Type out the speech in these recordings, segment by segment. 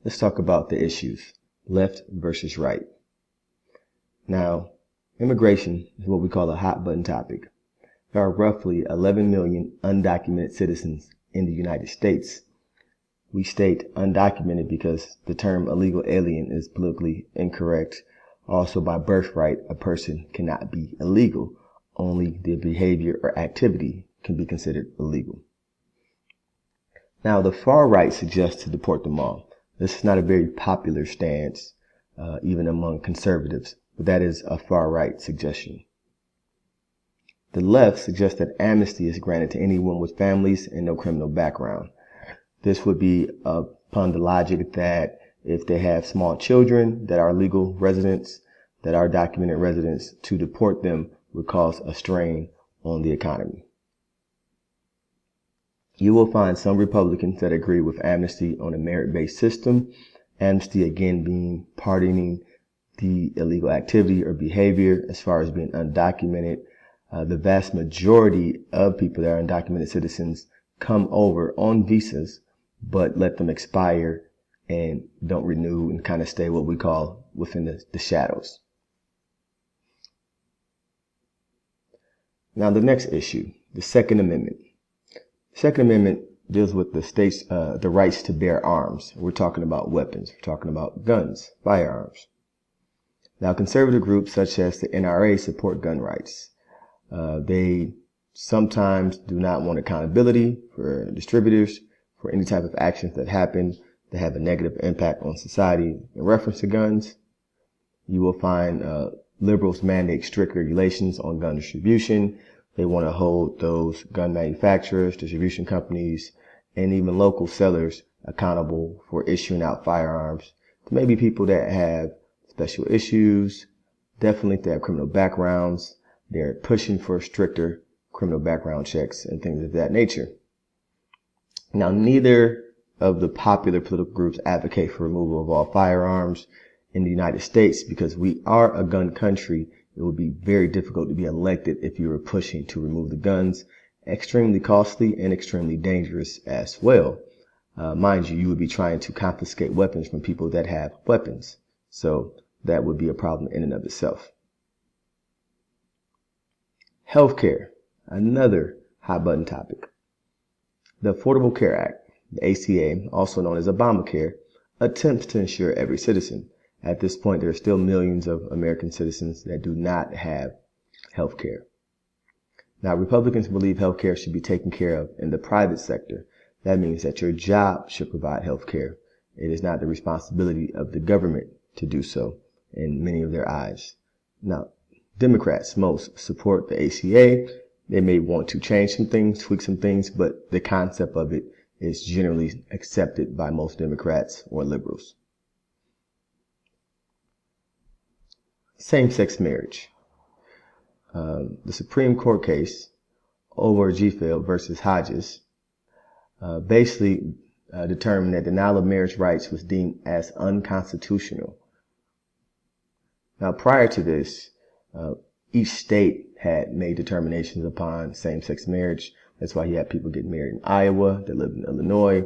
let's talk about the issues, left versus right. Now, immigration is what we call a hot button topic. There are roughly 11 million undocumented citizens in the United States. We state undocumented because the term illegal alien is politically incorrect. Also, by birthright, a person cannot be illegal. Only their behavior or activity can be considered illegal. Now, the far right suggests to deport them all. This is not a very popular stance, even among conservatives, but that is a far right suggestion. The left suggests that amnesty is granted to anyone with families and no criminal background. This would be upon the logic that if they have small children that are legal residents, that are documented residents, to deport them would cause a strain on the economy. You will find some Republicans that agree with amnesty on a merit-based system. Amnesty, again, being pardoning the illegal activity or behavior as far as being undocumented. The vast majority of people that are undocumented citizens come over on visas, but let them expire and don't renew and kind of stay what we call within the shadows. Now, the next issue, the Second Amendment. The Second Amendment deals with the states, the rights to bear arms. We're talking about weapons. We're talking about guns, firearms. Now, conservative groups such as the NRA support gun rights. They sometimes do not want accountability for distributors for any type of actions that happen that have a negative impact on society in reference to guns. You will find liberals mandate strict regulations on gun distribution. They want to hold those gun manufacturers, distribution companies, and even local sellers accountable for issuing out firearms to maybe people that have special issues, definitely if they have criminal backgrounds. They're pushing for stricter criminal background checks and things of that nature. Now, neither of the popular political groups advocate for removal of all firearms in the United States because we are a gun country. It would be very difficult to be elected if you were pushing to remove the guns. Extremely costly and extremely dangerous as well. Mind you, you would be trying to confiscate weapons from people that have weapons. So that would be a problem in and of itself. Healthcare, another hot button topic. The Affordable Care Act, the ACA, also known as Obamacare, attempts to ensure every citizen. At this point, there are still millions of American citizens that do not have health care. Now, Republicans believe health care should be taken care of in the private sector. That means that your job should provide health care. It is not the responsibility of the government to do so in many of their eyes. Now, Democrats most support the ACA. They may want to change some things, tweak some things, but the concept of it is generally accepted by most Democrats or liberals. Same-sex marriage. The Supreme Court case, Obergefell versus Hodges, basically determined that denial of marriage rights was deemed as unconstitutional. Now, prior to this, each state had made determinations upon same-sex marriage. That's why you had people getting married in Iowa that lived in Illinois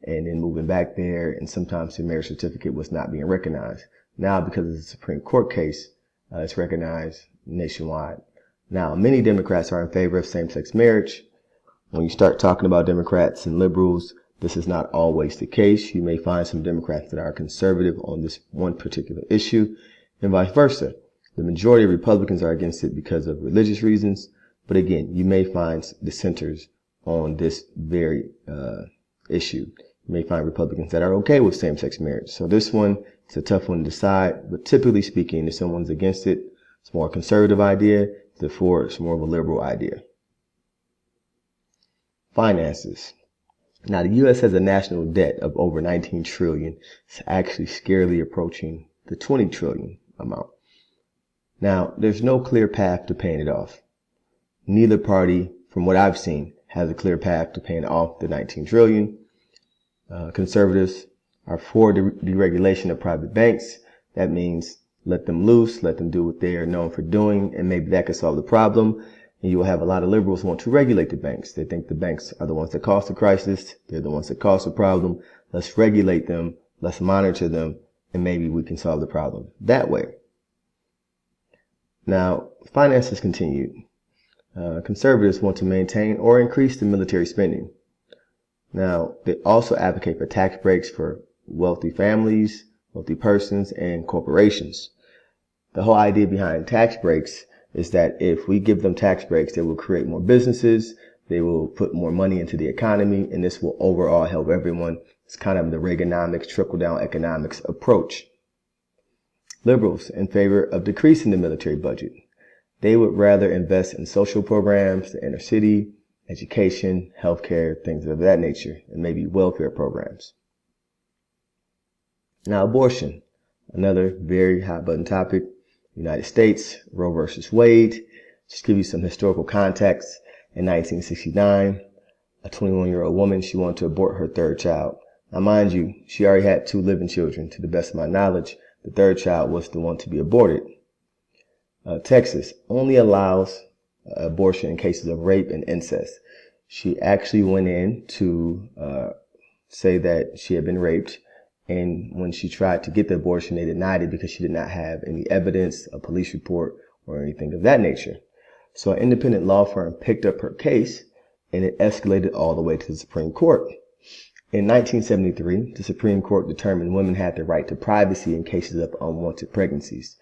and then moving back there, and sometimes their marriage certificate was not being recognized. Now, because of the Supreme Court case, it's recognized nationwide. Now, many Democrats are in favor of same-sex marriage. When you start talking about Democrats and liberals, this is not always the case. You may find some Democrats that are conservative on this one particular issue, and vice versa. The majority of Republicans are against it because of religious reasons. But again, you may find dissenters on this very issue. You may find Republicans that are okay with same-sex marriage. So this one is a tough one to decide. But typically speaking, if someone's against it, it's more a conservative idea. Therefore, it's more of a liberal idea. Finances. Now, the U.S. has a national debt of over 19 trillion. It's actually scarcely approaching the 20 trillion amount. Now, there's no clear path to paying it off. Neither party, from what I've seen, has a clear path to paying off the 19 trillion. Conservatives are for deregulation of private banks. That means let them loose, let them do what they are known for doing, and maybe that could solve the problem. And you will have a lot of liberals who want to regulate the banks. They think the banks are the ones that caused the crisis. They're the ones that caused the problem. Let's regulate them. Let's monitor them, and maybe we can solve the problem that way. Now, finances continued. Conservatives want to maintain or increase the military spending. Now, they also advocate for tax breaks for wealthy families, wealthy persons, and corporations. The whole idea behind tax breaks is that if we give them tax breaks, they will create more businesses, they will put more money into the economy, and this will overall help everyone. It's kind of the Reaganomics, trickle-down economics approach. Liberals in favor of decreasing the military budget. They would rather invest in social programs, the inner city, education, healthcare, things of that nature, and maybe welfare programs. Now, abortion, another very hot button topic. United States, Roe versus Wade. Just give you some historical context. In 1969, a 21-year-old woman, she wanted to abort her third child. Now, mind you, she already had 2 living children. To the best of my knowledge, the third child was the one to be aborted. Texas only allows abortion in cases of rape and incest. She actually went in to say that she had been raped, and when she tried to get the abortion, they denied it because she did not have any evidence, a police report, or anything of that nature. So an independent law firm picked up her case, and it escalated all the way to the Supreme Court. In 1973, the Supreme Court determined women had the right to privacy in cases of unwanted pregnancies.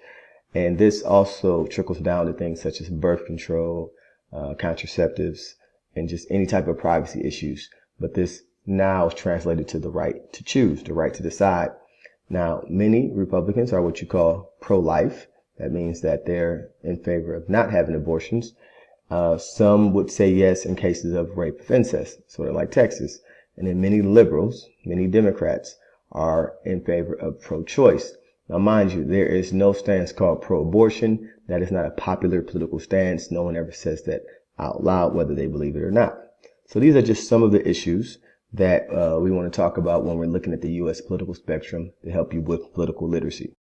And this also trickles down to things such as birth control, contraceptives, and just any type of privacy issues. But this now is translated to the right to choose, the right to decide. Now, many Republicans are what you call pro-life. That means that they're in favor of not having abortions. Some would say yes in cases of rape of incest, sort of like Texas. And then many liberals, many Democrats are in favor of pro-choice. Now, mind you, there is no stance called pro-abortion. That is not a popular political stance. No one ever says that out loud, whether they believe it or not. So these are just some of the issues that we want to talk about when we're looking at the U.S. political spectrum to help you with political literacy.